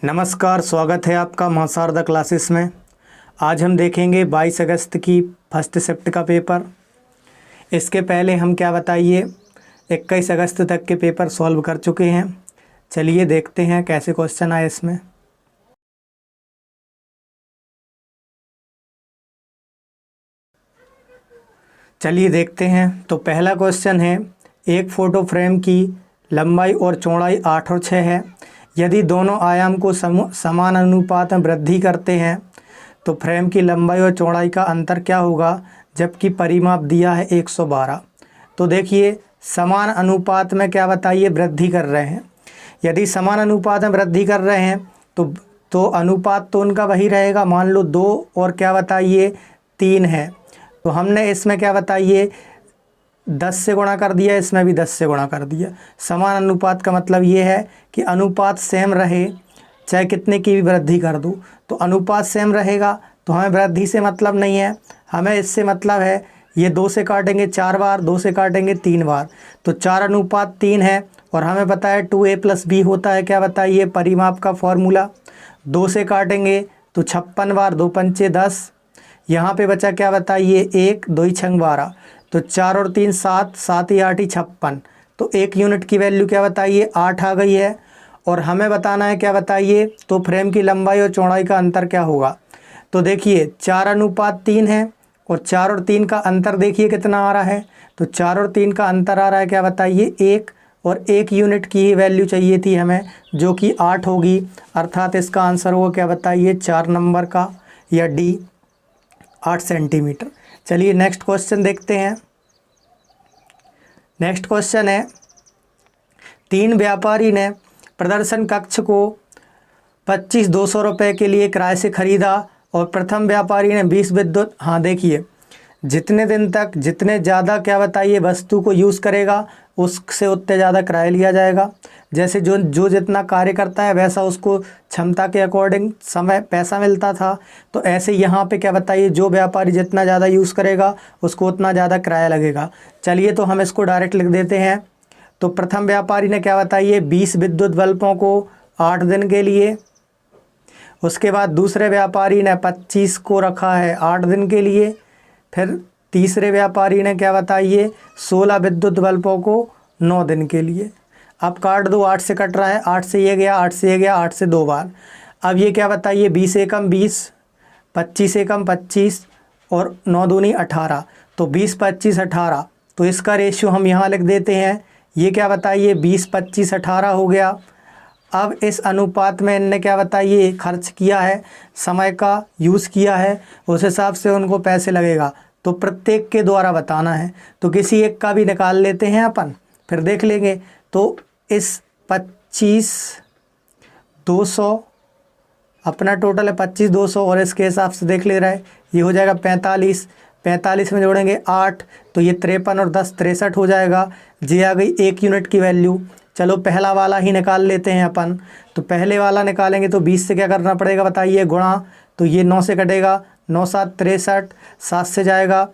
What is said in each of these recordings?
नमस्कार, स्वागत है आपका महाशारदा क्लासेस में। आज हम देखेंगे 22 अगस्त की फर्स्ट शिफ्ट का पेपर। इसके पहले हम क्या बताइए 21 अगस्त तक के पेपर सॉल्व कर चुके हैं। चलिए देखते हैं कैसे क्वेश्चन आए इसमें। चलिए देखते हैं। तो पहला क्वेश्चन है, एक फ़ोटो फ्रेम की लंबाई और चौड़ाई 8 और 6 है। यदि दोनों आयाम को समान अनुपात में वृद्धि करते हैं तो फ्रेम की लंबाई और चौड़ाई का अंतर क्या होगा, जबकि परिमाप दिया है 112। तो देखिए समान अनुपात में क्या बताइए वृद्धि कर रहे हैं। यदि समान अनुपात में वृद्धि कर रहे हैं तो अनुपात तो उनका वही रहेगा। मान लो 2 और क्या बताइए 3 है, तो हमने इसमें क्या बताइए 10 से गुणा कर दिया, इसमें भी 10 से गुणा कर दिया। समान अनुपात का मतलब ये है कि अनुपात सेम रहे, चाहे कितने की भी वृद्धि कर दूँ तो अनुपात सेम रहेगा। तो हमें वृद्धि से मतलब नहीं है, हमें इससे मतलब है ये 2 से काटेंगे 4 बार, 2 से काटेंगे 3 बार, तो 4:3 है। और हमें पता है 2a + b होता है क्या बताइए परिमाप का फॉर्मूला। 2 से काटेंगे तो 56 बार, 2 पंचे 10। यहाँ पे बचा क्या बताइए 1, 2 6 12, तो 4 और 3 7, 7 ही 8 ही 56। तो 1 यूनिट की वैल्यू क्या बताइए 8 आ गई है। और हमें बताना है क्या बताइए तो फ्रेम की लंबाई और चौड़ाई का अंतर क्या होगा। तो देखिए 4:3 है और 4 और 3 का अंतर देखिए कितना आ रहा है। तो 4 और 3 का अंतर आ रहा है क्या बताइए 1, और 1 यूनिट की ही वैल्यू चाहिए थी हमें जो कि 8 होगी। अर्थात इसका आंसर होगा क्या बताइए 4 नंबर का या डी 8 सेंटीमीटर। चलिए नेक्स्ट क्वेश्चन देखते हैं। नेक्स्ट क्वेश्चन है, 3 व्यापारी ने प्रदर्शन कक्ष को 25,200 रुपये के लिए किराए से ख़रीदा और प्रथम व्यापारी ने 20 विद्युत। हाँ देखिए जितने दिन तक जितने ज़्यादा क्या बताइए वस्तु को यूज़ करेगा उससे उतने ज़्यादा किराया लिया जाएगा। जैसे जो जितना कार्य करता है वैसा उसको क्षमता के अकॉर्डिंग समय पैसा मिलता था। तो ऐसे यहाँ पे क्या बताइए जो व्यापारी जितना ज़्यादा यूज़ करेगा उसको उतना ज़्यादा किराया लगेगा। चलिए तो हम इसको डायरेक्ट लिख देते हैं। तो प्रथम व्यापारी ने क्या बताइए 20 विद्युत बल्बों को 8 दिन के लिए। उसके बाद दूसरे व्यापारी ने 25 को रखा है 8 दिन के लिए। फिर तीसरे व्यापारी ने क्या बताइए 16 विद्युत बल्बों को 9 दिन के लिए। अब काट दो, 8 से कट रहा है, 8 से ये गया, 8 से ये गया, 8 से 2 बार। अब ये क्या बताइए 20 एकम 20, 25 एकम 25 और 9 दूनी 18, तो 20 25 18। तो इसका रेशियो हम यहाँ लिख देते हैं। ये क्या बताइए 20 25 18 हो गया। अब इस अनुपात में इनने क्या बताइए खर्च किया है, समय का यूज़ किया है, उस हिसाब से उनको पैसे लगेगा। तो प्रत्येक के द्वारा बताना है, तो किसी एक का भी निकाल लेते हैं अपन, फिर देख लेंगे। तो इस 25,200 अपना टोटल है 25,200 और इसके हिसाब से देख ले रहा है ये हो जाएगा 45। 45 में जोड़ेंगे 8 तो ये 53 और 10 63 हो जाएगा। ये आ गई 1 यूनिट की वैल्यू। चलो पहला वाला ही निकाल लेते हैं अपन। तो पहले वाला निकालेंगे तो 20 से क्या करना पड़ेगा बताइए गुणा, तो ये 9 से कटेगा, 9 7 63, 7 से जाएगा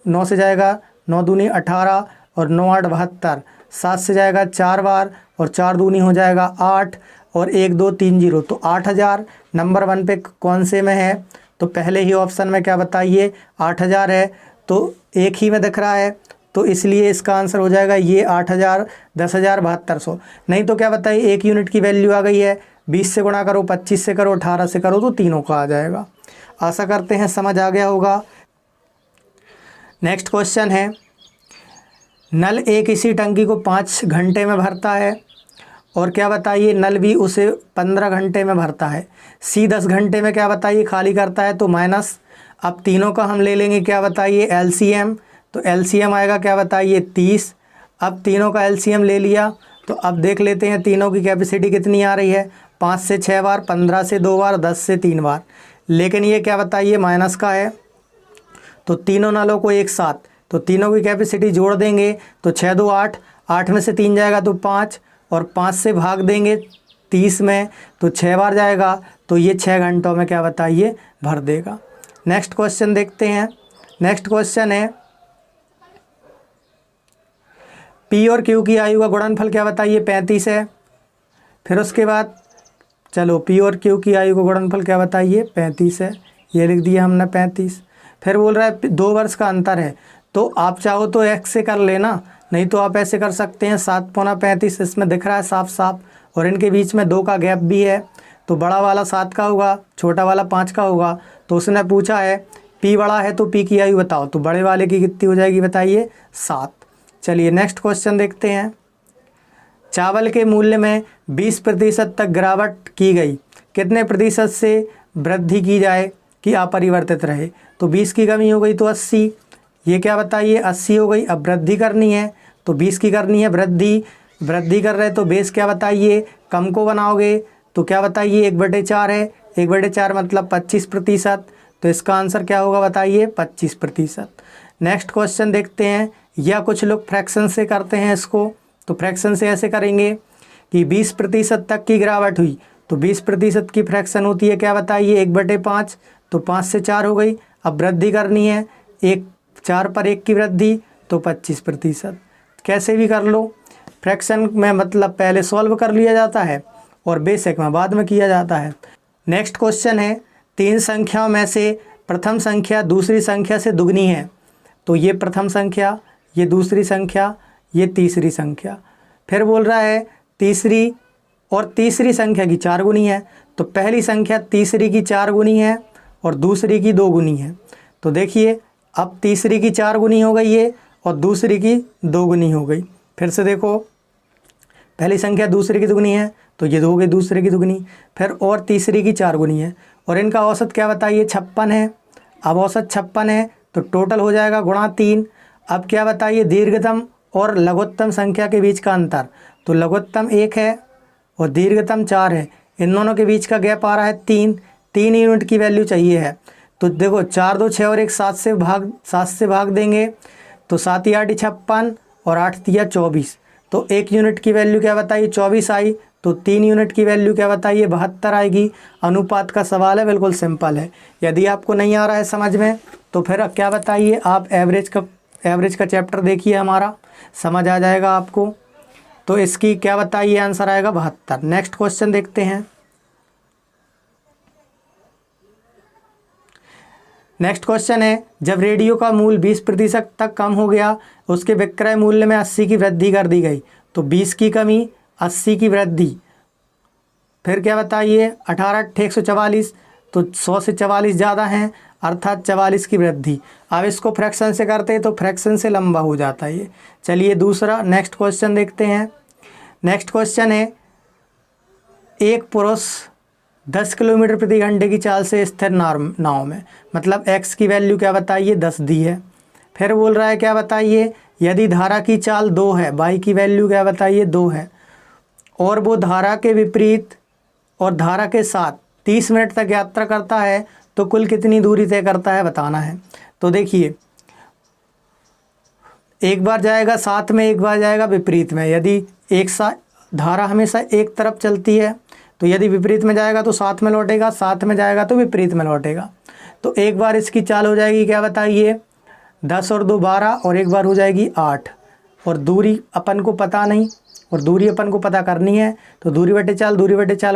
9 से जाएगा 9 दूनी 18 और 9 8 72, 7 से जाएगा 4 बार और 4 दूनी हो जाएगा 8 और 1 2 3 0, तो 8000 नंबर 1 पे कौन से में है तो पहले ही ऑप्शन में क्या बताइए 8000 है। तो एक ही में दिख रहा है तो इसलिए इसका आंसर हो जाएगा ये 8000 10,000 7200। नहीं तो क्या बताइए 1 यूनिट की वैल्यू आ गई है, 20 से गुणा करो, 25 से करो, 18 से करो, तो तीनों का आ जाएगा। आशा करते हैं समझ आ गया होगा। नेक्स्ट क्वेश्चन है, नल एक इसी टंकी को 5 घंटे में भरता है और क्या बताइए नल भी उसे 15 घंटे में भरता है। सी 10 घंटे में क्या बताइए खाली करता है, तो माइनस। अब तीनों का हम ले लेंगे क्या बताइए एलसीएम, तो एलसीएम आएगा क्या बताइए 30। अब तीनों का एलसीएम ले लिया तो अब देख लेते हैं तीनों की कैपेसिटी कितनी आ रही है, 5 से 6 बार, 15 से 2 बार, 10 से 3 बार। लेकिन ये क्या बताइए माइनस का है, तो तीनों नलों को एक साथ, तो तीनों की कैपेसिटी जोड़ देंगे तो 6 2 8, 8 में से 3 जाएगा तो 5 और 5 से भाग देंगे 30 में तो 6 बार जाएगा, तो ये 6 घंटों में क्या बताइए भर देगा। नेक्स्ट क्वेश्चन देखते हैं। नेक्स्ट क्वेश्चन है, पी और क्यू की आयु का गुणनफल क्या बताइए 35 है। फिर उसके बाद चलो पी और क्यू की आयु का गुणनफल क्या बताइए 35 है, ये लिख दिया हमने 35। फिर बोल रहा है 2 वर्ष का अंतर है, तो आप चाहो तो x से कर लेना, नहीं तो आप ऐसे कर सकते हैं 7 पौना 35, इसमें दिख रहा है साफ साफ, और इनके बीच में 2 का गैप भी है, तो बड़ा वाला 7 का होगा, छोटा वाला 5 का होगा। तो उसने पूछा है p बड़ा है तो p की आयु बताओ, तो बड़े वाले की कितनी हो जाएगी बताइए 7। चलिए नेक्स्ट क्वेश्चन देखते हैं। चावल के मूल्य में 20% तक गिरावट की गई, कितने प्रतिशत से वृद्धि की जाए कि अपरिवर्तित रहे? तो 20 की कमी हो गई तो 80, ये क्या बताइए 80 हो गई। अब वृद्धि करनी है तो 20 की करनी है वृद्धि कर रहे तो बेस क्या बताइए कम को बनाओगे तो क्या बताइए 1/4 है, 1/4 मतलब 25%, तो इसका आंसर क्या होगा बताइए 25%। नेक्स्ट क्वेश्चन देखते हैं, या कुछ लोग फ्रैक्शन से करते हैं इसको, तो फ्रैक्शन से ऐसे करेंगे कि 20% तक की गिरावट हुई, तो 20% की फ्रैक्शन होती है क्या बताइए 1/5, तो 5 से 4 हो गई। अब वृद्धि करनी है 4 पर 1 की वृद्धि, तो 25%। कैसे भी कर लो, फ्रैक्शन में मतलब पहले सॉल्व कर लिया जाता है और बेसिक में बाद में किया जाता है। नेक्स्ट क्वेश्चन है, 3 संख्याओं में से प्रथम संख्या दूसरी संख्या से दुगनी है, तो ये प्रथम संख्या, ये दूसरी संख्या, ये तीसरी संख्या। फिर बोल रहा है तीसरी संख्या की 4 गुनी है, तो पहली संख्या तीसरी की 4 गुनी है और दूसरी की 2 गुनी है। तो देखिए अब तीसरी की 4 गुनी हो गई है और दूसरी की 2 गुनी हो गई। फिर से देखो, पहली संख्या दूसरी की दुगनी है तो ये 2 हो गई दूसरे की दुगनी, फिर और तीसरी की 4 गुनी है, और इनका औसत क्या बताइए 56 है। अब औसत 56 है तो टोटल हो जाएगा गुणा 3। अब क्या बताइए दीर्घतम और लघुत्तम संख्या के बीच का अंतर, तो लघुत्तम 1 है और दीर्घतम 4 है, इन दोनों के बीच का गैप आ रहा है 3 यूनिट की वैल्यू चाहिए है। तो देखो 4 2 6 और 1 7 से भाग देंगे, तो 7 8 56 और 8 3 24, तो 1 यूनिट की वैल्यू क्या बताइए 24 आई, तो 3 यूनिट की वैल्यू क्या बताइए 72 आएगी। अनुपात का सवाल है, बिल्कुल सिंपल है। यदि आपको नहीं आ रहा है समझ में तो फिर क्या बताइए आप एवरेज का चैप्टर देखिए, हमारा समझ आ जाएगा आपको। तो इसकी क्या बताइए आंसर आएगा 72। नेक्स्ट क्वेश्चन देखते हैं। नेक्स्ट क्वेश्चन है, जब रेडियो का मूल्य 20% तक कम हो गया, उसके विक्रय मूल्य में 80 की वृद्धि कर दी गई, तो 20 की कमी 80 की वृद्धि, फिर क्या बताइए 18 144, तो 100 से 44 ज़्यादा हैं अर्थात 44 की वृद्धि। अब इसको फ्रैक्शन से करते हैं तो फ्रैक्शन से लंबा हो जाता है ये। चलिए दूसरा नेक्स्ट क्वेश्चन देखते हैं। नेक्स्ट क्वेश्चन है, एक पुरुष 10 किलोमीटर प्रति घंटे की चाल से स्थिर नाव में, मतलब x की वैल्यू क्या बताइए 10 दी है। फिर बोल रहा है क्या बताइए यदि धारा की चाल 2 है, y की वैल्यू क्या बताइए 2 है, और वो धारा के विपरीत और धारा के साथ 30 मिनट तक यात्रा करता है, तो कुल कितनी दूरी तय करता है बताना है। तो देखिए एक बार जाएगा साथ में, एक बार जाएगा विपरीत में। यदि एक साथ धारा हमेशा एक तरफ चलती है, तो यदि विपरीत में जाएगा तो साथ में लौटेगा, साथ में जाएगा तो विपरीत में लौटेगा। तो एक बार इसकी चाल हो जाएगी क्या बताइए 10 और 2 12, और एक बार हो जाएगी 8, और दूरी अपन को पता नहीं और दूरी अपन को पता करनी है, तो दूरी बटे चाल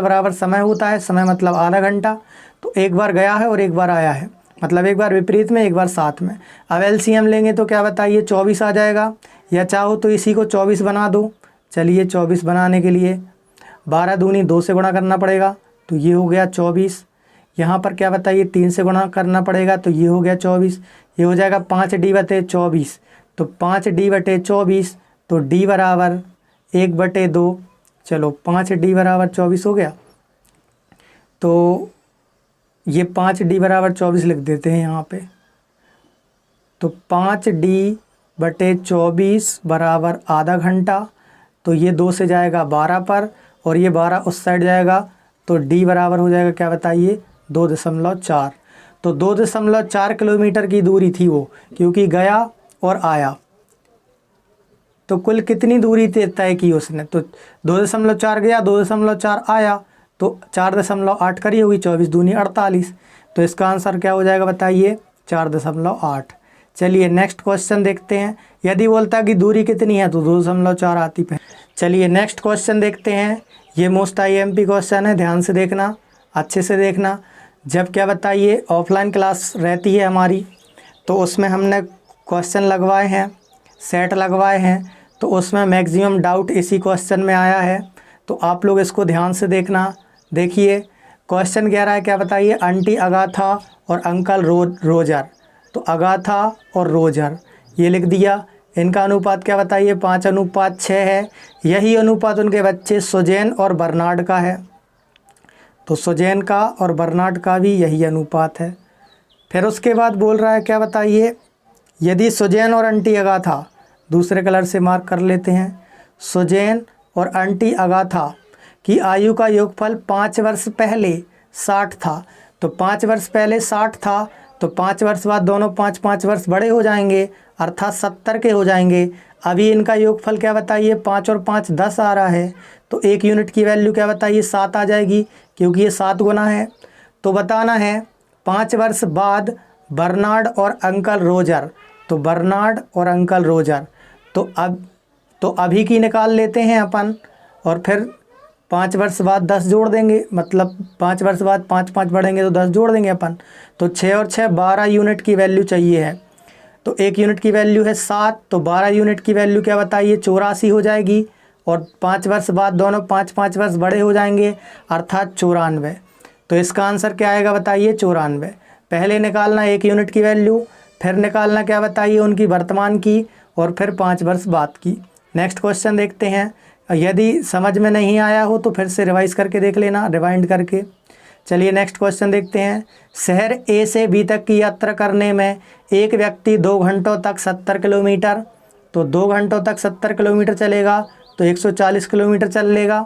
बराबर समय होता है, समय मतलब आधा घंटा। तो एक बार गया है और एक बार आया है, मतलब एक बार विपरीत में एक बार साथ में। अब एलसीएम लेंगे तो क्या बताइए 24 आ जाएगा, या चाहो तो इसी को 24 बना दो। चलिए 24 बनाने के लिए 12 दूनी 2 से गुणा करना पड़ेगा, तो ये हो गया 24। यहाँ पर क्या बताइए 3 से गुणा करना पड़ेगा, तो ये हो गया 24। ये हो जाएगा 5D/24, तो 5D/24, तो D बराबर 1/2। चलो 5D बराबर 24 हो गया, तो ये 5D बराबर 24 लिख देते हैं यहाँ पे। तो 5D/24 बराबर आधा घंटा, तो ये 2 से जाएगा 12 पर, और ये 12 उस साइड जाएगा, तो D बराबर हो जाएगा क्या बताइए 2.4। तो 2.4 किलोमीटर की दूरी थी वो, क्योंकि गया और आया। तो कुल कितनी दूरी तय की उसने, तो 2.4 गया 2.4 आया, तो 4.8 करी होगी, 24 दूनी 48। तो इसका आंसर क्या हो जाएगा बताइए 4.8। चलिए नेक्स्ट क्वेश्चन देखते हैं। यदि बोलता कि दूरी कितनी है तो 2.4 आती है। चलिए नेक्स्ट क्वेश्चन देखते हैं। ये मोस्ट IMP क्वेश्चन है, ध्यान से देखना, अच्छे से देखना। जब क्या बताइए ऑफलाइन क्लास रहती है हमारी, तो उसमें हमने क्वेश्चन लगवाए हैं, सेट लगवाए हैं, तो उसमें मैक्सिमम डाउट इसी क्वेश्चन में आया है। तो आप लोग इसको ध्यान से देखना। देखिए क्वेश्चन कह रहा है क्या बताइए, आंटी अगाथा और अंकल रोजर। तो अगाथा और रोजर ये लिख दिया। इनका अनुपात क्या बताइए 5:6 है। यही अनुपात उनके बच्चे सुजैन और बर्नार्ड का है। तो सुजैन का और बर्नार्ड का भी यही अनुपात है। फिर उसके बाद बोल रहा है क्या बताइए, यदि सुजैन और आंटी अगाथा, दूसरे कलर से मार्क कर लेते हैं, सुजैन और आंटी अगाथा की आयु का योगफल 5 वर्ष पहले 60 था। तो 5 वर्ष पहले 60 था, तो 5 वर्ष बाद दोनों 5-5 वर्ष बड़े हो जाएंगे, अर्थात 70 के हो जाएंगे। अभी इनका योगफल क्या बताइए 5 और 5 10 आ रहा है। तो 1 यूनिट की वैल्यू क्या बताइए 7 आ जाएगी, क्योंकि ये 7 गुना है। तो बताना है 5 वर्ष बाद बर्नार्ड और अंकल रोजर। तो बर्नार्ड और अंकल रोजर तो अभी की निकाल लेते हैं अपन, और फिर 5 वर्ष बाद 10 जोड़ देंगे, मतलब 5 वर्ष बाद 5-5 बढ़ेंगे तो 10 जोड़ देंगे अपन। तो 6 और 6 12 यूनिट की वैल्यू चाहिए है। तो 1 यूनिट की वैल्यू है 7, तो 12 यूनिट की वैल्यू क्या बताइए 84 हो जाएगी। और 5 वर्ष बाद दोनों 5-5 वर्ष बड़े हो जाएंगे, अर्थात 94। तो इसका आंसर क्या आएगा बताइए 94। पहले निकालना 1 यूनिट की वैल्यू, फिर निकालना क्या बताइए उनकी वर्तमान की, और फिर 5 वर्ष बाद की। नेक्स्ट क्वेश्चन देखते हैं। यदि समझ में नहीं आया हो तो फिर से रिवाइज करके देख लेना, रिवाइंड करके। चलिए नेक्स्ट क्वेश्चन देखते हैं। शहर A से B तक की यात्रा करने में एक व्यक्ति 2 घंटों तक 70 किलोमीटर, तो 2 घंटों तक 70 किलोमीटर चलेगा, तो 140 किलोमीटर चल लेगा।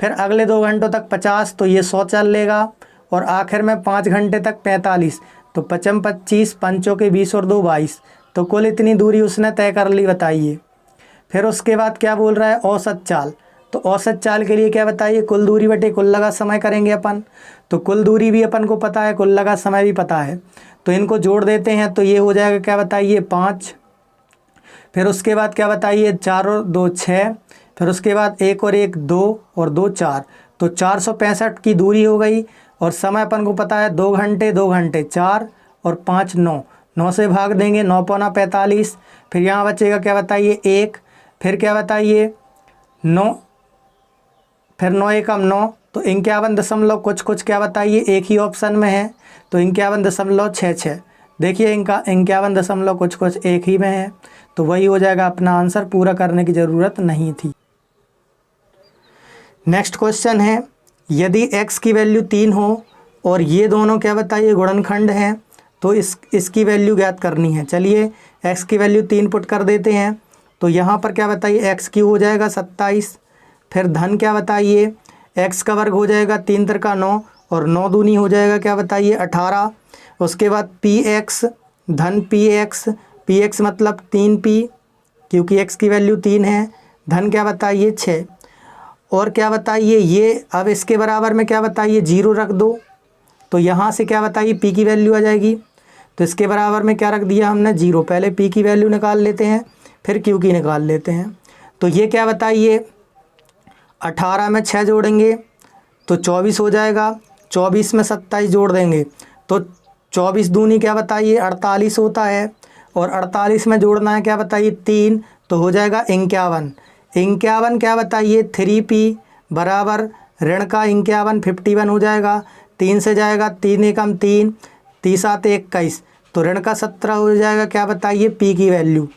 फिर अगले 2 घंटों तक 50, तो ये 100 चल लेगा। और आखिर में 5 घंटे तक 45, तो 55 25, 5 के 20 और 2 22, तो कुल इतनी दूरी उसने तय कर ली, बताइए। फिर उसके बाद क्या बोल रहा है औसत चाल। तो औसत चाल के लिए क्या बताइए कुल दूरी बटे कुल लगा समय करेंगे अपन। तो कुल दूरी भी अपन को पता है, कुल लगा समय भी पता है, तो इनको जोड़ देते हैं। तो ये हो जाएगा क्या बताइए 5। फिर उसके बाद क्या बताइए 4 और 2 6। फिर उसके बाद 1 और 1 2 और 2 4, तो 465 की दूरी हो गई। और समय अपन को पता है 2 घंटे 2 घंटे 4 और 5 9, 9 से भाग देंगे 9 पौना 45। फिर यहाँ बचेगा क्या बताइए 1। फिर क्या बताइए 9, फिर 9 एकम 9, तो 51 दशमलव कुछ क्या बताइए एक ही ऑप्शन में है, तो 51.66। देखिए इनका 51 दशमलव कुछ एक ही में है, तो वही हो जाएगा अपना आंसर, पूरा करने की ज़रूरत नहीं थी। नेक्स्ट क्वेश्चन है, यदि x की वैल्यू 3 हो और ये दोनों क्या बताइए गुणनखंड हैं, तो इसकी वैल्यू ज्ञात करनी है। चलिए x की वैल्यू 3 पुट कर देते हैं। तो यहाँ पर क्या बताइए x क्यूब हो जाएगा 27। फिर धन क्या बताइए x का वर्ग हो जाएगा 3 तिरका 9, और 9 दूनी हो जाएगा क्या बताइए 18। उसके बाद px धन px मतलब 3p, क्योंकि x की वैल्यू 3 है। धन क्या बताइए 6। और क्या बताइए ये, अब इसके बराबर में क्या बताइए 0 रख दो, तो यहाँ से क्या बताइए p की वैल्यू आ जाएगी। तो इसके बराबर में क्या रख दिया हमने 0। पहले p की वैल्यू निकाल लेते हैं, फिर q की निकाल लेते हैं। तो ये क्या बताइए 18 में 6 जोड़ेंगे तो 24 हो जाएगा। 24 में 27 जोड़ देंगे तो 24 दूनी क्या बताइए 48 होता है। और 48 में जोड़ना है क्या बताइए 3, तो हो जाएगा 51। 51 क्या बताइए 3p बराबर ऋण का 51 51 हो जाएगा। 3 से जाएगा 3 एकम 3, 3 7 21, तो ऋण का 17 हो जाएगा क्या बताइए p की वैल्यू।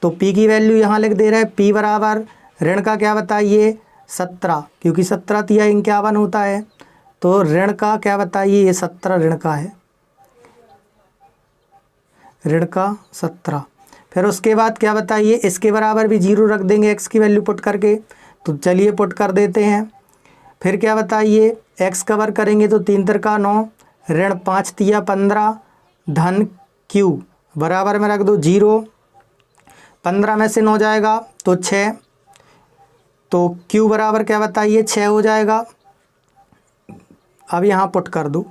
तो p की वैल्यू यहाँ लिख दे रहे हैं, p बराबर ऋण का क्या बताइए 17, क्योंकि 17 तिया 51 होता है, तो ऋण का क्या बताइए ये 17 ऋण का है, ऋण का 17। फिर उसके बाद क्या बताइए इसके बराबर भी 0 रख देंगे x की वैल्यू पुट करके। तो चलिए पुट कर देते हैं। फिर क्या बताइए x का वर्ग करेंगे तो 3 तिरका 9, ऋण 5 तिया 15, धन q बराबर में रख दो 0। 15 में से 9 जाएगा तो 6, तो q बराबर क्या बताइए 6 हो जाएगा। अब यहाँ पुट कर दो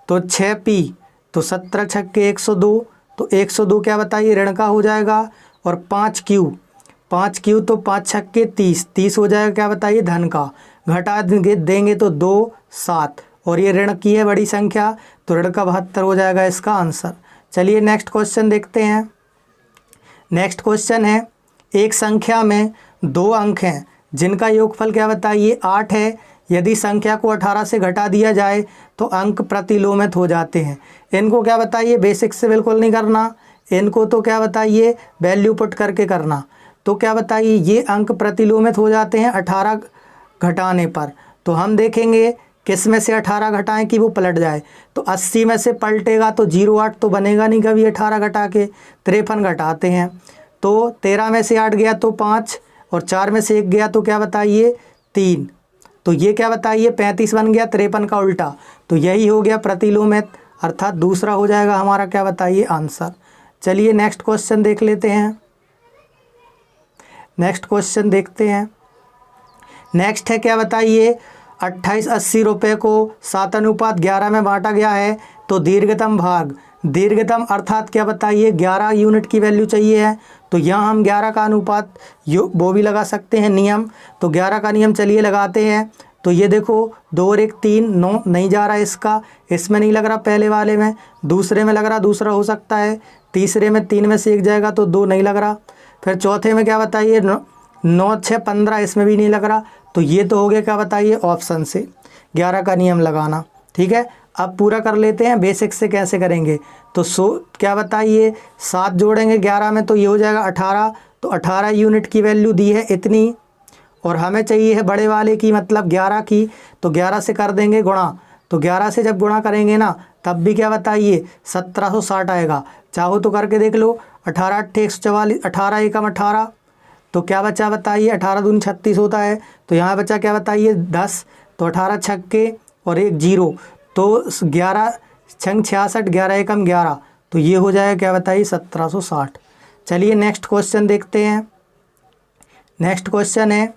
तो 6p, तो 17 छक्के 102, तो 102 क्या बताइए ऋण का हो जाएगा। और 5q तो 5 छक्के 30 हो जाएगा क्या बताइए धन का। घटा देंगे तो 2 7, और ये ऋण की है बड़ी संख्या, तो ऋण का 72 हो जाएगा इसका आंसर। चलिए नेक्स्ट क्वेश्चन देखते हैं। नेक्स्ट क्वेश्चन है, एक संख्या में 2 अंक हैं जिनका योगफल क्या बताइए 8 है। यदि संख्या को 18 से घटा दिया जाए तो अंक प्रतिलोमित हो जाते हैं। इनको क्या बताइए, बेसिक से बिल्कुल नहीं करना, इनको तो क्या बताइए वैल्यू पुट करके करना। तो क्या बताइए ये अंक प्रतिलोमित हो जाते हैं 18 घटाने पर। तो हम देखेंगे किस में से 18 घटाएं कि वो पलट जाए। तो 80 में से पलटेगा तो 08 तो बनेगा नहीं कभी 18 घटा के, 53 घटाते हैं तो 13 में से 8 गया तो 5, और 4 में से 1 गया तो क्या बताइए 3। तो ये क्या बताइए 35 बन गया, 53 का उल्टा। तो यही हो गया प्रतिलोमित, अर्थात दूसरा हो जाएगा हमारा क्या बताइए आंसर। चलिए नेक्स्ट क्वेश्चन देख लेते हैं। नेक्स्ट क्वेश्चन देखते हैं। नेक्स्ट है क्या बताइए 2880 रुपये को 7:11 में बांटा गया है, तो दीर्घतम भाग, दीर्घतम अर्थात क्या बताइए 11 यूनिट की वैल्यू चाहिए है। तो यहाँ हम 11 का अनुपात वो भी लगा सकते हैं नियम। तो 11 का नियम चलिए लगाते हैं। तो ये देखो 2 और 1 3, 9 नहीं जा रहा इसका, इसमें नहीं लग रहा, पहले वाले में, दूसरे में लग रहा, दूसरा हो सकता है, तीसरे में 3 में से 1 जाएगा तो 2 नहीं लग रहा, फिर चौथे में क्या बताइए 9 6 15, इसमें भी नहीं लग रहा। तो ये तो हो गया क्या बताइए ऑप्शन से 11 का नियम लगाना। ठीक है, अब पूरा कर लेते हैं बेसिक से कैसे करेंगे। तो क्या बताइए 7 जोड़ेंगे 11 में तो ये हो जाएगा 18। तो 18 यूनिट की वैल्यू दी है इतनी, और हमें चाहिए है बड़े वाले की मतलब 11 की। तो 11 से कर देंगे गुणा। तो 11 से जब गुणा करेंगे ना तब भी क्या बताइए 1760 आएगा। चाहो तो करके देख लो, 18 8 144, 18 एकम 18, तो क्या बचा बताइए 18 दूनी 36 होता है। तो यहाँ बचा क्या बताइए 10, तो 18 छक्के और 1 0, तो 11 छंग 66, 11 एकम 11, तो ये हो जाएगा क्या बताइए 1760। चलिए नेक्स्ट क्वेश्चन देखते हैं। नेक्स्ट क्वेश्चन है,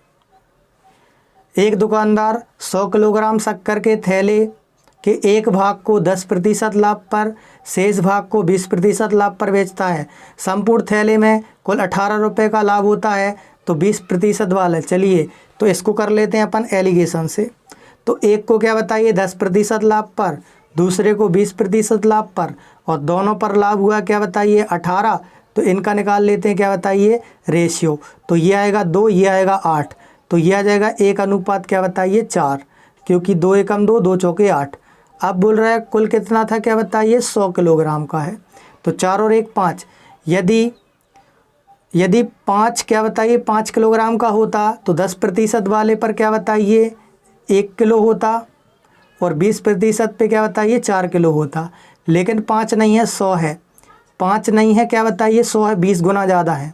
एक दुकानदार 100 किलोग्राम शक्कर के थैले के एक भाग को 10% लाभ पर, शेष भाग को 20% लाभ पर बेचता है। संपूर्ण थैले में कुल 18 रुपये का लाभ होता है, तो 20% वाला। चलिए तो इसको कर लेते हैं अपन एलिगेशन से। तो एक को क्या बताइए 10% लाभ पर, दूसरे को 20% लाभ पर, और दोनों पर लाभ हुआ क्या बताइए 18। तो इनका निकाल लेते हैं क्या बताइए रेशियो। तो ये आएगा 2, ये आएगा 8, तो ये आ जाएगा 1 अनुपात क्या बताइए 4, क्योंकि 2 एकम 2, 2 चौके 8। अब बोल रहा है कुल कितना था क्या बताइए 100 किलोग्राम का है, तो 4 और 1 5। यदि 5 क्या बताइए 5 किलोग्राम का होता तो 10% वाले पर क्या बताइए 1 किलो होता, और 20% पे क्या बताइए 4 किलो होता। लेकिन 5 नहीं है 100 है, 5 नहीं है क्या बताइए 100 है, 20 गुना ज़्यादा है।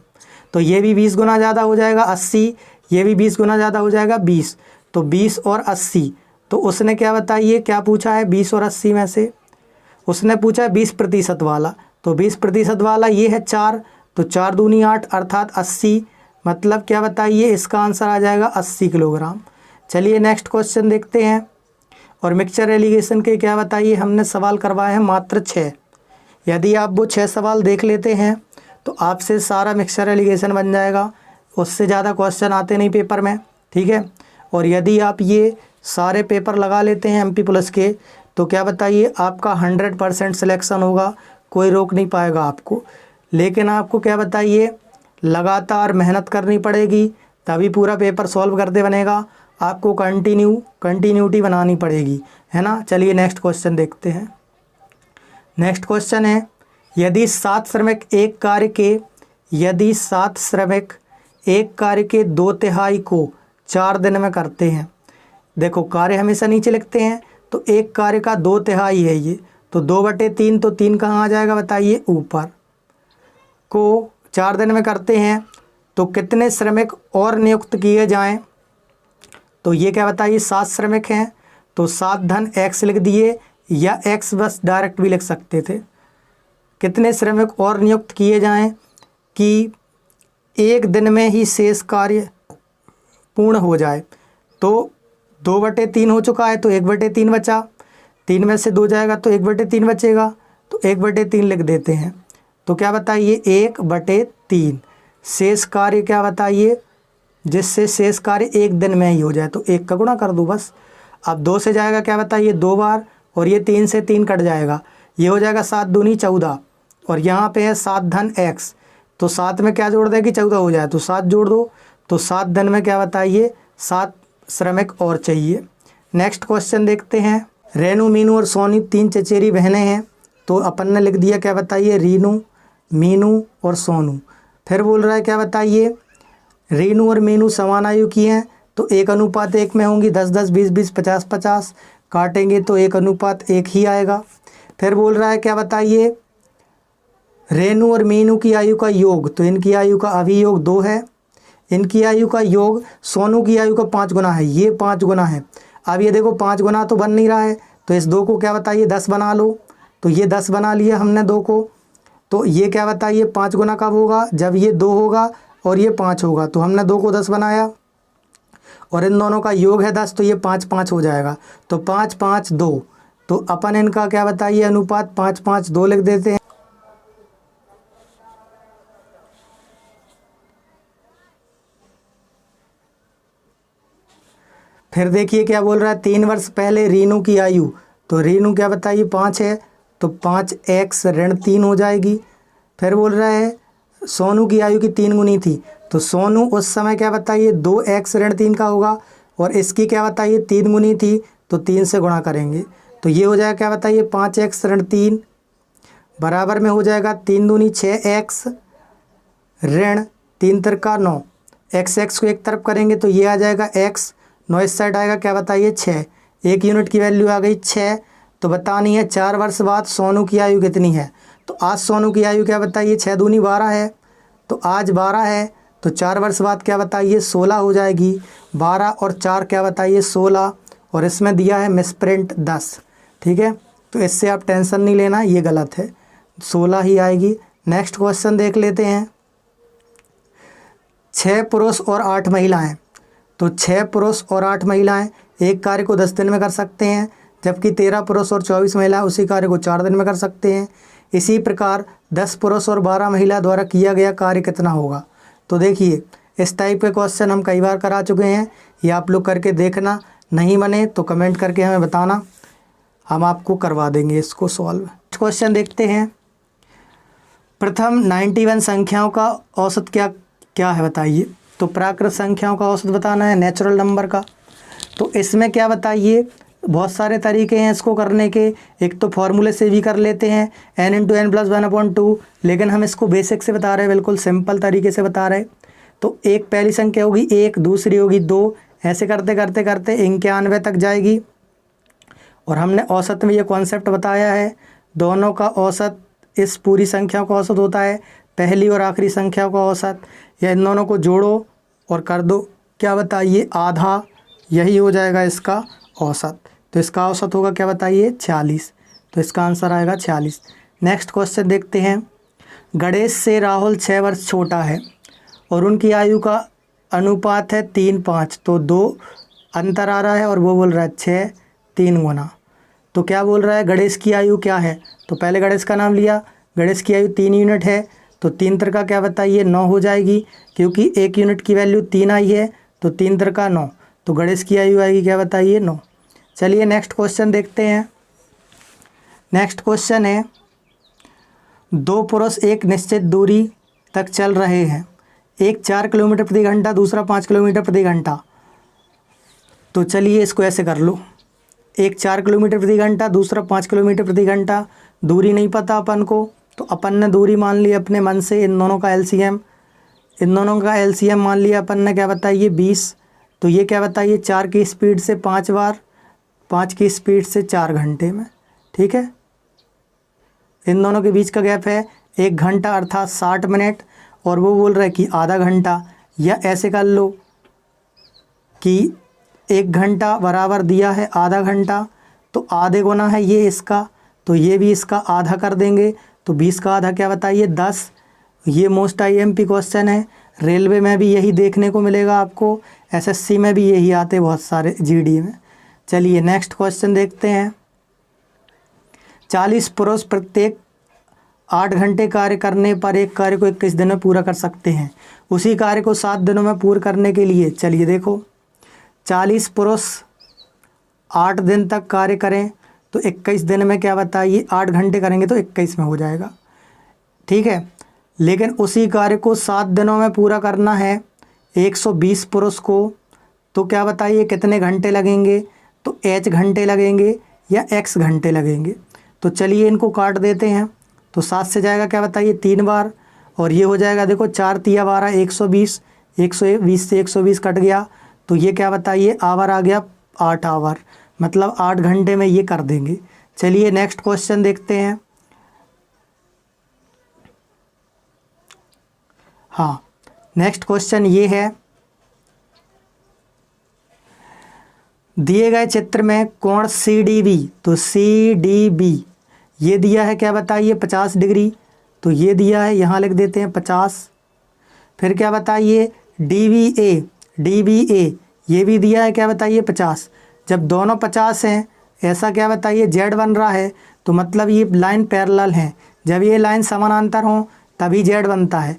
तो ये भी 20 गुना ज़्यादा हो जाएगा 80, ये भी 20 गुना ज़्यादा हो जाएगा 20। तो 20 और 80, तो उसने क्या बताइए क्या पूछा है 20 और 80 में से उसने पूछा है 20% वाला। तो 20% वाला ये है 4, तो 4 दूनी 8 अर्थात 80, मतलब क्या बताइए इसका आंसर आ जाएगा 80 किलोग्राम। चलिए नेक्स्ट क्वेश्चन देखते हैं। और मिक्सचर एलिगेशन के क्या बताइए हमने सवाल करवाए हैं मात्र 6। यदि आप वो 6 सवाल देख लेते हैं तो आपसे सारा मिक्सचर एलिगेशन बन जाएगा, उससे ज़्यादा क्वेश्चन आते नहीं पेपर में। ठीक है, और यदि आप ये सारे पेपर लगा लेते हैं MP प्लस के, तो क्या बताइए आपका 100% सिलेक्शन होगा, कोई रोक नहीं पाएगा आपको। लेकिन आपको क्या बताइए लगातार मेहनत करनी पड़ेगी, तभी पूरा पेपर सॉल्व करते बनेगा। आपको कंटिन्यूटी बनानी पड़ेगी, है ना। चलिए नेक्स्ट क्वेश्चन देखते हैं। नेक्स्ट क्वेश्चन है, यदि 7 श्रमिक एक कार्य के 2/3 को 4 दिन में करते हैं। देखो कार्य हमेशा नीचे लिखते हैं, तो एक कार्य का 2/3 है ये, तो 2/3, तो 3 कहाँ आ जाएगा बताइए ऊपर, को 4 दिन में करते हैं। तो कितने श्रमिक और नियुक्त किए जाएं। तो ये क्या बताइए 7 श्रमिक हैं, तो 7 धन x लिख दिए, या x बस डायरेक्ट भी लिख सकते थे। कितने श्रमिक और नियुक्त किए जाएं कि एक दिन में ही शेष कार्य पूर्ण हो जाए। तो 2/3 हो चुका है, तो 1/3 बचा, 3 में से 2 जाएगा तो 1/3 बचेगा, तो 1/3 लिख देते हैं। तो क्या बताइए 1/3 शेष कार्य क्या बताइए जिससे शेष कार्य एक दिन में ही हो जाए, तो 1 का गुणा कर दो बस। अब 2 से जाएगा क्या बताइए 2 बार, और ये 3 से 3 कट जाएगा, ये हो जाएगा 7 दूनी 14, और यहाँ पे है 7 धन x, तो 7 में क्या जोड़ देगी 14 हो जाए, तो 7 जोड़ दो, तो 7 दिन में क्या बताइए 7 श्रमिक और चाहिए। नेक्स्ट क्वेश्चन देखते हैं। रेनू, मीनू और सोनी 3 चचेरी बहनें हैं, तो अपन ने लिख दिया क्या बताइए रीनू, मीनू और सोनू। फिर बोल रहा है क्या बताइए रीनू और मीनू समान आयु की हैं, तो 1:1 में होंगी, 10-10, 20-20, 50-50, काटेंगे तो 1:1 ही आएगा। फिर बोल रहा है क्या बताइए रेनू और मीनू की आयु का योग, तो इनकी आयु का अभियोग 2 है, इनकी आयु का योग सोनू की आयु का 5 गुना है, ये 5 गुना है। अब ये देखो 5 गुना तो बन नहीं रहा है, तो इस 2 को क्या बताइए 10 बना लो, तो ये 10 बना लिया हमने 2 को, तो ये क्या बताइए 5 गुना कब होगा, जब ये 2 होगा और ये 5 होगा, तो हमने 2 को 10 बनाया, और इन दोनों का योग है 10, तो ये 5-5 हो जाएगा, तो 5-5-2, तो अपन इनका क्या बताइए अनुपात 5-5-2 लिख देते हैं। फिर देखिए क्या बोल रहा है 3 वर्ष पहले रीनू की आयु, तो रीनू क्या बताइए 5 है, तो 5x ऋण 3 हो जाएगी। फिर बोल रहा है सोनू की आयु की 3 गुनी थी, तो सोनू उस समय क्या बताइए 2x ऋण 3 का होगा, और इसकी क्या बताइए 3 गुनी थी, तो 3 से गुणा करेंगे, तो ये हो जाएगा क्या बताइए 5x ऋण 3 बराबर में हो जाएगा 3 दूनी 6x ऋण 3 तिरका 9, x को एक तरफ करेंगे तो ये आ जाएगा x, 9 इस साइड आएगा क्या बताइए 6, 1 यूनिट की वैल्यू आ गई 6। तो बतानी है 4 वर्ष बाद सोनू की आयु कितनी है, तो आज सोनू की आयु क्या बताइए 6 दूनी 12 है, तो आज 12 है, तो 4 वर्ष बाद क्या बताइए 16 हो जाएगी, 12 और 4 क्या बताइए 16, और इसमें दिया है मिसप्रिंट 10, ठीक है, तो इससे आप टेंशन नहीं लेना, ये गलत है, 16 ही आएगी। नेक्स्ट क्वेश्चन देख लेते हैं। 6 पुरुष और 8 महिलाएं, तो 6 पुरुष और 8 महिलाएं एक कार्य को 10 दिन में कर सकते हैं, जबकि 13 पुरुष और 24 महिलाएं उसी कार्य को 4 दिन में कर सकते हैं। इसी प्रकार 10 पुरुष और 12 महिला द्वारा किया गया कार्य कितना होगा। तो देखिए इस टाइप के क्वेश्चन हम कई बार करा चुके हैं, ये आप लोग करके देखना, नहीं बने तो कमेंट करके हमें बताना, हम आपको करवा देंगे इसको सॉल्व। क्वेश्चन देखते हैं। प्रथम 91 संख्याओं का औसत क्या क्या है बताइए, तो प्राकृत संख्याओं का औसत बताना है नेचुरल नंबर का। तो इसमें क्या बताइए बहुत सारे तरीके हैं इसको करने के, एक तो फॉर्मूले से भी कर लेते हैं n × n+1/2, लेकिन हम इसको बेसिक से बता रहे हैं, बिल्कुल सिंपल तरीके से बता रहे हैं। तो एक पहली संख्या होगी 1, दूसरी होगी 2, ऐसे करते करते करते 91 तक जाएगी, और हमने औसत में ये कॉन्सेप्ट बताया है, दोनों का औसत इस पूरी संख्या का औसत होता है, पहली और आखिरी संख्या का औसत, या इन दोनों को जोड़ो और कर दो क्या बताइए आधा, यही हो जाएगा इसका औसत। तो इसका औसत होगा क्या बताइए 46, तो इसका आंसर आएगा 46। नेक्स्ट क्वेश्चन देखते हैं। गणेश से राहुल 6 वर्ष छोटा है और उनकी आयु का अनुपात है 3-5, तो 2 अंतर आ रहा है और वो बोल रहा है 6 3 गुना। तो क्या बोल रहा है गणेश की आयु क्या है, तो पहले गणेश का नाम लिया, गणेश की आयु 3 यूनिट है, तो 3 तिरका क्या बताइए 9 हो जाएगी, क्योंकि 1 यूनिट की वैल्यू 3 आई है, तो 3 तिरका 9, तो गणेश की आयु आएगी क्या बताइए 9। चलिए नेक्स्ट क्वेश्चन देखते हैं। नेक्स्ट क्वेश्चन है 2 पुरुष एक निश्चित दूरी तक चल रहे हैं, एक 4 किलोमीटर प्रति घंटा, दूसरा 5 किलोमीटर प्रति घंटा। तो चलिए इसको ऐसे कर लो, एक 4 किलोमीटर प्रति घंटा, दूसरा 5 किलोमीटर प्रति घंटा, दूरी नहीं पता अपन को, तो अपन ने दूरी मान ली अपने मन से, इन दोनों का एलसीएम मान लिया अपन ने, क्या बताइए 20, तो ये क्या बताइए 4 की स्पीड से 5 बार, 5 की स्पीड से 4 घंटे में, ठीक है। इन दोनों के बीच का गैप है 1 घंटा अर्थात 60 मिनट, और वो बोल रहा है कि आधा घंटा, या ऐसे कर लो कि 1 घंटा बराबर दिया है आधा घंटा, तो आधे गुना है ये इसका, तो ये भी इसका आधा कर देंगे, तो 20 का आधा क्या बताइए 10। ये मोस्ट आईएमपी क्वेश्चन है, रेलवे में भी यही देखने को मिलेगा आपको, एसएससी में भी यही आते बहुत सारे, जीडी में। चलिए नेक्स्ट क्वेश्चन देखते हैं। 40 पुरुष प्रत्येक 8 घंटे कार्य करने पर एक कार्य को 21 दिन में पूरा कर सकते हैं। उसी कार्य को 7 दिनों में पूरा करने के लिए चलिए देखो 40 पुरुष 8 दिन तक कार्य करें तो 21 दिन में क्या बताइए 8 घंटे करेंगे तो 21 में हो जाएगा, ठीक है। लेकिन उसी कार्य को 7 दिनों में पूरा करना है 120 पुरुष को, तो क्या बताइए कितने घंटे लगेंगे, तो h घंटे लगेंगे या x घंटे लगेंगे। तो चलिए इनको काट देते हैं, तो 7 से जाएगा क्या बताइए 3 बार, और ये हो जाएगा देखो 4 तिया 12 120, 120 से 120 कट गया, तो ये क्या बताइए आवर आ गया 8 आवर, मतलब 8 घंटे में ये कर देंगे। चलिए नेक्स्ट क्वेश्चन देखते हैं। हाँ, नेक्स्ट क्वेश्चन ये है, दिए गए चित्र में कोण CDB, तो CDB ये दिया है क्या बताइए 50 डिग्री, तो ये दिया है यहाँ लिख देते हैं 50। फिर क्या बताइए DBA ये भी दिया है क्या बताइए 50। जब दोनों 50 हैं, ऐसा क्या बताइए Z बन रहा है, तो मतलब ये लाइन पैरेलल हैं। जब ये लाइन समानांतर हों तभी Z बनता है।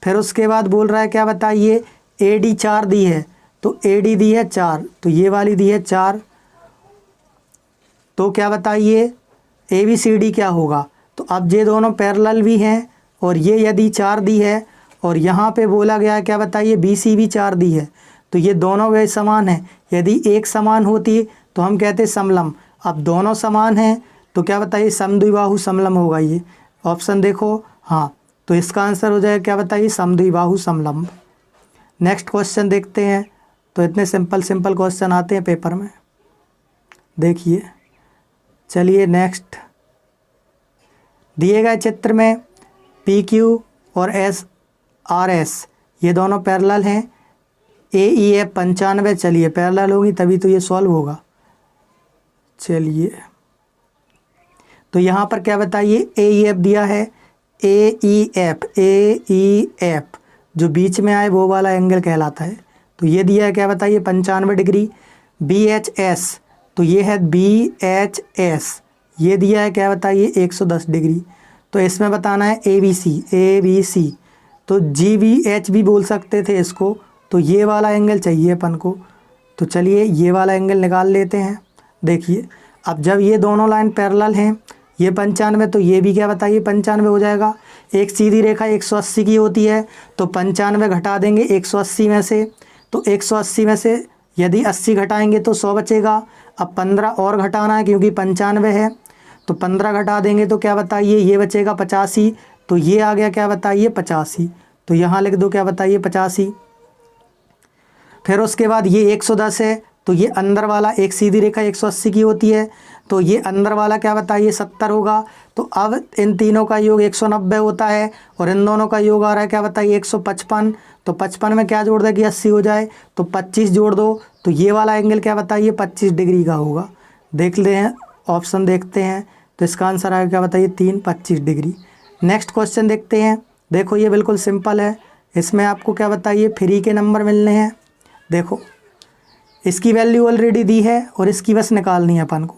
फिर उसके बाद बोल रहा है क्या बताइए AD 4 दी है, तो AD दी है 4, तो ये वाली दी है 4, तो क्या बताइए ABCD क्या होगा। तो अब ये दोनों पैरेलल भी हैं और ये यदि 4 दी है और यहाँ पे बोला गया है क्या बताइए BC भी 4 दी है, तो ये दोनों वे समान हैं। यदि एक समान होती तो हम कहते समलम, अब दोनों समान हैं तो क्या बताइए समद्विबाहु समलम होगा। ये ऑप्शन देखो, हाँ, तो इसका आंसर हो जाएगा क्या बताइए समद्विबाहु समलंब। नेक्स्ट क्वेश्चन देखते हैं। तो इतने सिंपल क्वेश्चन आते हैं पेपर में, देखिए। चलिए नेक्स्ट, दिए गए चित्र में PQ और SRS ये दोनों पैरेलल हैं, AEF 95, चलिए पैरेलल होगी तभी तो ये सॉल्व होगा। चलिए तो यहाँ पर क्या बताइए AEF दिया है, AEF जो बीच में आए वो वाला एंगल कहलाता है, तो ये दिया है क्या बताइए 95 डिग्री। BHS, तो ये है BHS ये दिया है क्या बताइए 110 डिग्री। तो इसमें बताना है ABC, तो GBH भी बोल सकते थे इसको, तो ये वाला एंगल चाहिए अपन को। तो चलिए ये वाला एंगल निकाल लेते हैं। देखिए अब जब ये दोनों लाइन पैरेलल हैं, ये 95 तो ये भी क्या बताइए 95 हो जाएगा। एक सीधी रेखा 180 की होती है, तो 95 घटा देंगे 180 में से, तो 180 में से यदि 80 घटाएंगे तो 100 बचेगा। अब 15 और घटाना है क्योंकि 95 है, तो 15 घटा देंगे तो क्या बताइए ये बचेगा 85, तो ये आ गया क्या बताइए 85, तो यहाँ लिख दो क्या बताइए 85। फिर उसके बाद ये 110 है, तो ये अंदर वाला एक सीधी रेखा 180 की होती है, तो ये अंदर वाला क्या बताइए 70 होगा। तो अब इन तीनों का योग 190 होता है और इन दोनों का योग आ रहा है क्या बताइए 155, तो 55 में क्या जोड़ दें कि 80 हो जाए, तो 25 जोड़ दो, तो ये वाला एंगल क्या बताइए 25 डिग्री का होगा। देख ले हैं ऑप्शन देखते हैं, तो इसका आंसर आएगा क्या बताइए 25 डिग्री। नेक्स्ट क्वेश्चन देखते हैं। देखो ये बिल्कुल सिंपल है, इसमें आपको क्या बताइए फ्री के नंबर मिलने हैं। देखो इसकी वैल्यू ऑलरेडी दी है और इसकी बस निकालनी है अपन को।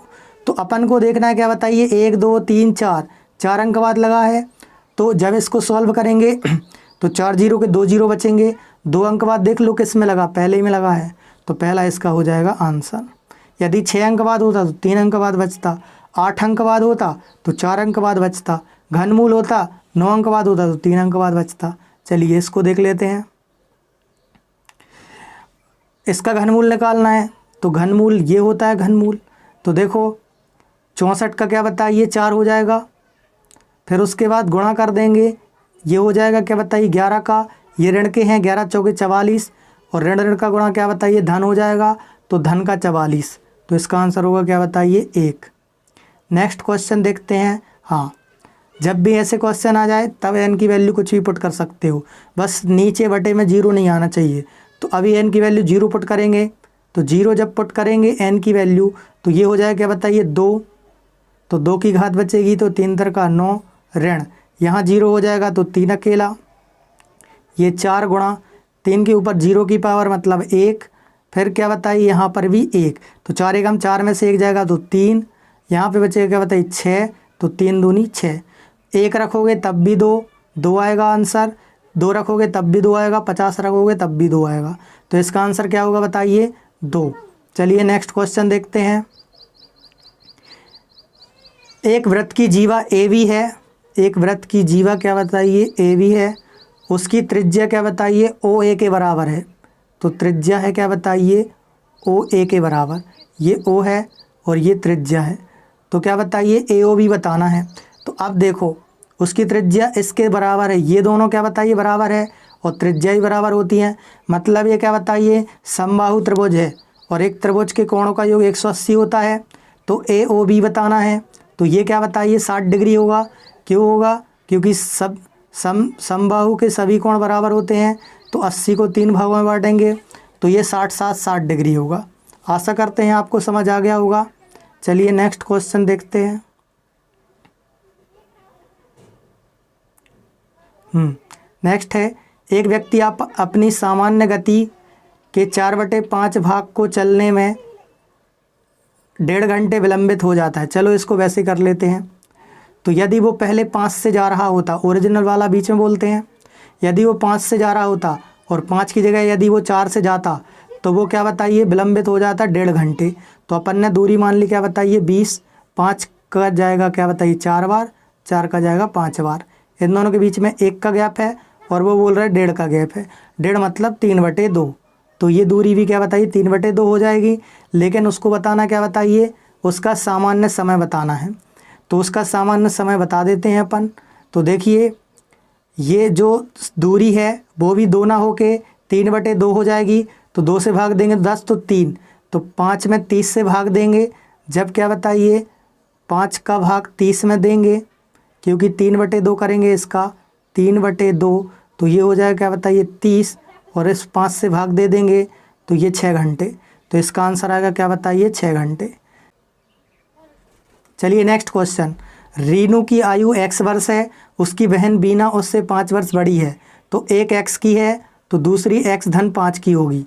तो अपन को देखना है क्या बताइए 1 2 3 4 अंक बाद लगा है, तो जब इसको सॉल्व करेंगे तो 4 जीरो के 2 जीरो बचेंगे। 2 अंक बाद देख लो किस में लगा, पहले ही में लगा है, तो पहला इसका हो जाएगा आंसर। यदि 6 अंक बाद होता तो 3 अंक बाद बचता, 8 अंक बाद होता तो 4 अंक बाद बचता, घनमूल होता 9 अंक बाद होता तो 3 अंक बाद बचता। चलिए इसको देख लेते हैं। इसका घनमूल निकालना है, तो घनमूल ये होता है घनमूल, तो देखो 64 का क्या बताइए 4 हो जाएगा। फिर उसके बाद गुणा कर देंगे, ये हो जाएगा क्या बताइए 11 का, ये ऋण के हैं 11 चौके 44, और ऋण ऋण का गुणा क्या बताइए धन हो जाएगा, तो धन का 44, तो इसका आंसर होगा क्या बताइए 1। नेक्स्ट क्वेश्चन देखते हैं। हाँ, जब भी ऐसे क्वेश्चन आ जाए तब n की वैल्यू कुछ भी पुट कर सकते हो, बस नीचे बटे में 0 नहीं आना चाहिए। तो अभी n की वैल्यू 0 पुट करेंगे, तो 0 जब पुट करेंगे n की वैल्यू, तो ये हो जाएगा क्या बताइए 2, तो 2 की घात बचेगी, तो 3 3 का 9, ऋण यहाँ 0 हो जाएगा तो 3 अकेला, ये 4 गुणा 3 के ऊपर 0 की पावर मतलब 1, फिर क्या बताइए यहाँ पर भी 1, तो 4 एकम 4 में से 1 जाएगा तो 3, यहाँ पे बचेगा क्या बताइए 6, तो 3 दूनी 6, 1 रखोगे तब भी 2, 2 आएगा आंसर, 2 रखोगे तब भी 2 आएगा, 50 रखोगे तब भी 2 आएगा। तो इसका आंसर क्या होगा बताइए? 2। चलिए नेक्स्ट क्वेश्चन देखते हैं। एक वृत्त की जीवा AB है, एक वृत्त की जीवा क्या बताइए? AB है। उसकी त्रिज्या क्या बताइए? OA के बराबर है। तो त्रिज्या है क्या बताइए? OA के बराबर। ये O है और ये त्रिज्या है, तो क्या बताइए? AOB बताना है। तो अब देखो, उसकी त्रिज्या इसके बराबर है, ये दोनों क्या बताइए? बराबर है, और त्रिज्या ही बराबर होती हैं। मतलब ये क्या बताइए? समबाहु त्रिभुज है और एक त्रिभुज के कोणों का योग 180 होता है। तो AOB बताना है। तो ये क्या बताइए? 60 डिग्री होगा। क्यों होगा? क्योंकि सब समबाहु के सभी कोण बराबर होते हैं। तो 80 को 3 भागों में बांटेंगे तो ये 60 डिग्री होगा। आशा करते हैं आपको समझ आ गया होगा। चलिए नेक्स्ट क्वेश्चन देखते हैं। नेक्स्ट है, एक व्यक्ति आप अपनी सामान्य गति के 4/5 भाग को चलने में 1.5 घंटे विलंबित हो जाता है। चलो इसको वैसे कर लेते हैं। तो यदि वो पहले 5 से जा रहा होता, ओरिजिनल वाला बीच में बोलते हैं, यदि वो 5 से जा रहा होता और 5 की जगह यदि वो 4 से जाता तो वो क्या बताइए? विलंबित हो जाता 1.5 घंटे। तो अपन ने दूरी मान ली क्या बताइए? 20। 5 का जाएगा क्या बताइए? 4 बार, 4 का जाएगा 5 बार। इन दोनों के बीच में 1 का गैप है और वो बोल रहा है 1.5 का गैप है। 1.5 मतलब 3/2। तो ये दूरी भी क्या बताइए? 3/2 हो जाएगी। लेकिन उसको बताना क्या बताइए? उसका सामान्य समय बताना है। तो उसका सामान्य समय बता देते हैं अपन। तो देखिए, ये जो दूरी है वो भी 2 ना होके 3/2 हो जाएगी। तो 2 से भाग देंगे 10 तो 3, तो 5 में 30 से भाग देंगे। जब क्या बताइए? 5 का भाग 30 में देंगे, क्योंकि 3/2 करेंगे इसका, 3/2। तो ये हो जाएगा क्या बताइए? 30, और इस 5 से भाग दे देंगे तो ये 6 घंटे। तो इसका आंसर आएगा क्या बताइए? 6 घंटे। चलिए नेक्स्ट क्वेश्चन। रीनू की आयु x वर्ष है, उसकी बहन बीना उससे 5 वर्ष बड़ी है। तो एक x की है तो दूसरी x-5 की होगी।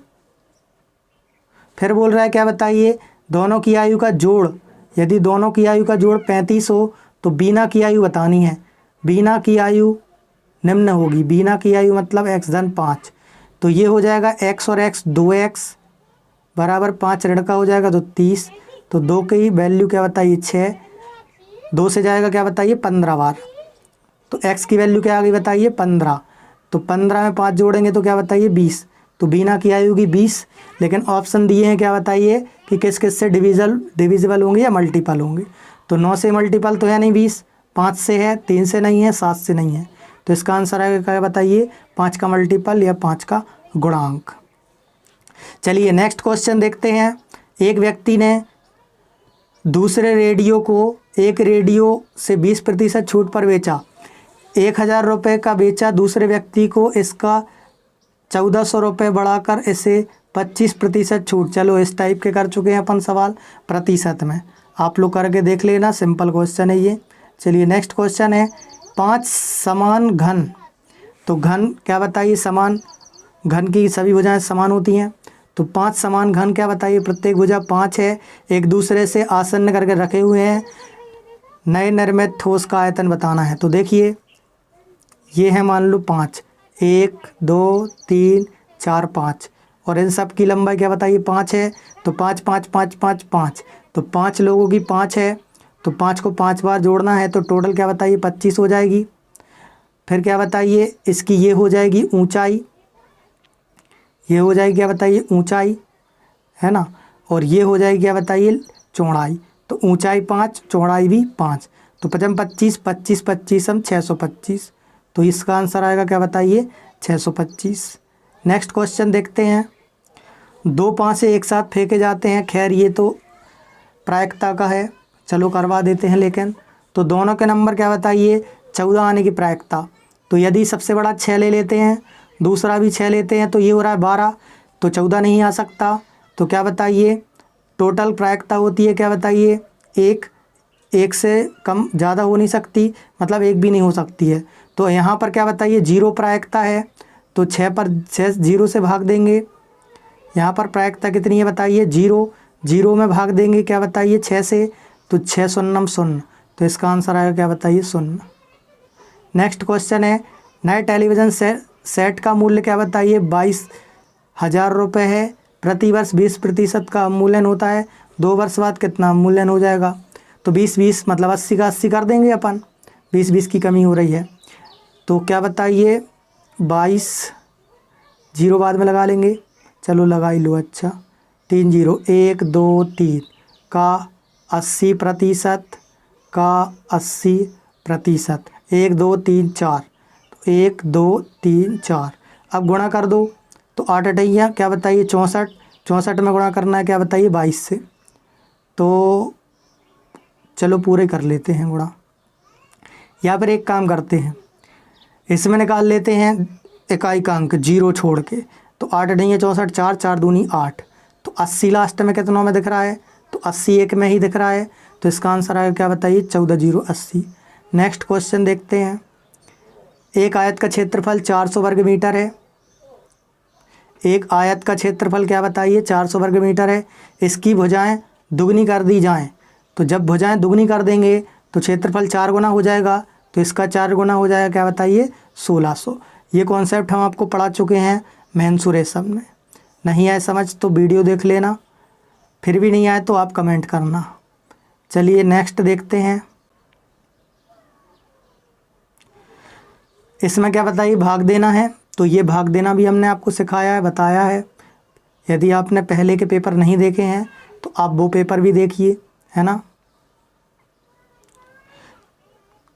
फिर बोल रहा है क्या बताइए? दोनों की आयु का जोड़, यदि दोनों की आयु का जोड़ 35 हो तो बीना की आयु बतानी है। बीना की आयु निम्न होगी। बीना की आयु मतलब x-5। तो ये हो जाएगा x और x 2x बराबर 5 ऋण का हो जाएगा तो 30। तो 2 की वैल्यू क्या बताइए? 6। 2 से जाएगा क्या बताइए? 15 बार। तो x की वैल्यू क्या आ गई बताइए? 15। तो 15 में 5 जोड़ेंगे तो क्या बताइए? 20। तो बीना की आयु की 20। लेकिन ऑप्शन दिए हैं क्या बताइए? कि किस किस से डिविजिबल होंगे या मल्टीपल होंगे। तो 9 से मल्टीपल तो है नहीं 20, 5 से है, 3 से नहीं है, 7 से नहीं है। तो इसका आंसर आएगा क्या बताइए? 5 का मल्टीपल या 5 का गुणांक। चलिए नेक्स्ट क्वेश्चन देखते हैं। एक व्यक्ति ने दूसरे रेडियो को एक रेडियो से 20% छूट पर बेचा। 1000 रुपये का बेचा दूसरे व्यक्ति को, इसका 1400 रुपये बढ़ाकर इसे 25% छूट। चलो इस टाइप के कर चुके हैं अपन सवाल प्रतिशत में, आप लोग करके देख लेना, सिंपल क्वेश्चन है ये। चलिए नेक्स्ट क्वेश्चन है, 5 समान घन। तो घन क्या बताइए? समान घन की सभी भुजाएं समान होती हैं। तो 5 समान घन क्या बताइए? प्रत्येक भुजा 5 है, एक दूसरे से आसन्न करके रखे हुए हैं। नए निर्मित ठोस का आयतन बताना है। तो देखिए, ये है मान लो 5, 1 2 3 4 5, और इन सब की लंबाई क्या बताइए? 5 है। तो 5 5 5 5 5, तो 5 लोगों की 5 है, तो 5 को 5 बार जोड़ना है तो टोटल क्या बताइए? 25 हो जाएगी। फिर क्या बताइए? इसकी ये हो जाएगी ऊंचाई, ये हो जाएगी क्या बताइए? ऊंचाई, है ना। और ये हो जाएगी क्या बताइए? चौड़ाई। तो ऊंचाई 5, चौड़ाई भी 5, तो 5 25 25 25 हम 625। तो इसका आंसर आएगा क्या बताइए? 625। नेक्स्ट क्वेश्चन देखते हैं। 2 पासे एक साथ फेंके जाते हैं। खैर ये तो प्रायिकता का है, चलो करवा देते हैं। लेकिन तो दोनों के नंबर क्या बताइए? 14 आने की प्रायिकता। तो यदि सबसे बड़ा 6 ले लेते हैं, दूसरा भी 6 लेते हैं, तो ये हो रहा है 12, तो 14 नहीं आ सकता। तो क्या बताइए? टोटल प्रायिकता होती है क्या बताइए? 1 से कम ज़्यादा हो नहीं सकती, मतलब 1 भी नहीं हो सकती है। तो यहाँ पर क्या बताइए? 0 प्रायिकता है, तो 6 पर 6 0 से भाग देंगे। यहाँ पर प्रायिकता कितनी है बताइए? 0, 0 में भाग देंगे क्या बताइए? 6 से, तो 6 शून्यम 0। तो इसका आंसर आएगा क्या बताइए? 0। नेक्स्ट क्वेश्चन है नए टेलीविज़न सेट का मूल्य क्या बताइए 22,000 रुपये है। प्रति वर्ष 20% का अवमूल्यन होता है। 2 वर्ष बाद कितना अवमूल्यन हो जाएगा? तो 20-20 मतलब 80 का 80 कर देंगे अपन, 20-20 की कमी हो रही है। तो क्या बताइए 22 जीरो बाद में लगा लेंगे, चलो लगा ही लो। अच्छा 3 0 1 2 3 का 80% का 80%, 1 2 3 4, तो 1 2 3 4। अब गुणा कर दो तो 8 अठैया क्या बताइए 64, 64 में गुणा करना है क्या बताइए 22 से। तो चलो पूरे कर लेते हैं गुणा। यहाँ पर एक काम करते हैं, इसमें निकाल लेते हैं इकाई का अंक जीरो छोड़ के। तो 8 अठैया 64, 4 4 दूनी 8, तो 80 लास्ट में कितनों में दिख रहा है? तो 80 एक में ही दिख रहा है। तो इसका आंसर आएगा क्या बताइए 14 0 80। नेक्स्ट क्वेश्चन देखते हैं। एक आयत का क्षेत्रफल 400 वर्ग मीटर है। एक आयत का क्षेत्रफल क्या बताइए 400 वर्ग मीटर है। इसकी भुजाएं दुगनी कर दी जाएं, तो जब भुजाएं दुगनी कर देंगे तो क्षेत्रफल 4 गुना हो जाएगा। तो इसका 4 गुना हो जाएगा क्या बताइए 1600। ये कॉन्सेप्ट हम आपको पढ़ा चुके हैं मेंसुरेशन में। नहीं आए समझ तो वीडियो देख लेना, फिर भी नहीं आए तो आप कमेंट करना। चलिए नेक्स्ट देखते हैं। इसमें क्या बताइए भाग देना है। तो ये भाग देना भी हमने आपको सिखाया है, बताया है। यदि आपने पहले के पेपर नहीं देखे हैं तो आप वो पेपर भी देखिए, है ना।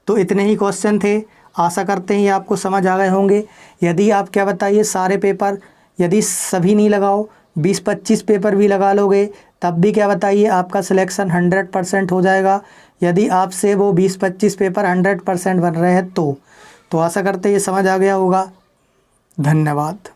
तो इतने ही क्वेश्चन थे, आशा करते हैं ये आपको समझ आ गए होंगे। यदि आप क्या बताइए सारे पेपर यदि सभी नहीं लगाओ 20-25 पेपर भी लगा लोगे तब भी क्या बताइए आपका सिलेक्शन 100% हो जाएगा। यदि आपसे वो 20-25 पेपर 100% बन रहे हैं तो आशा करते हैं ये समझ आ गया होगा। धन्यवाद।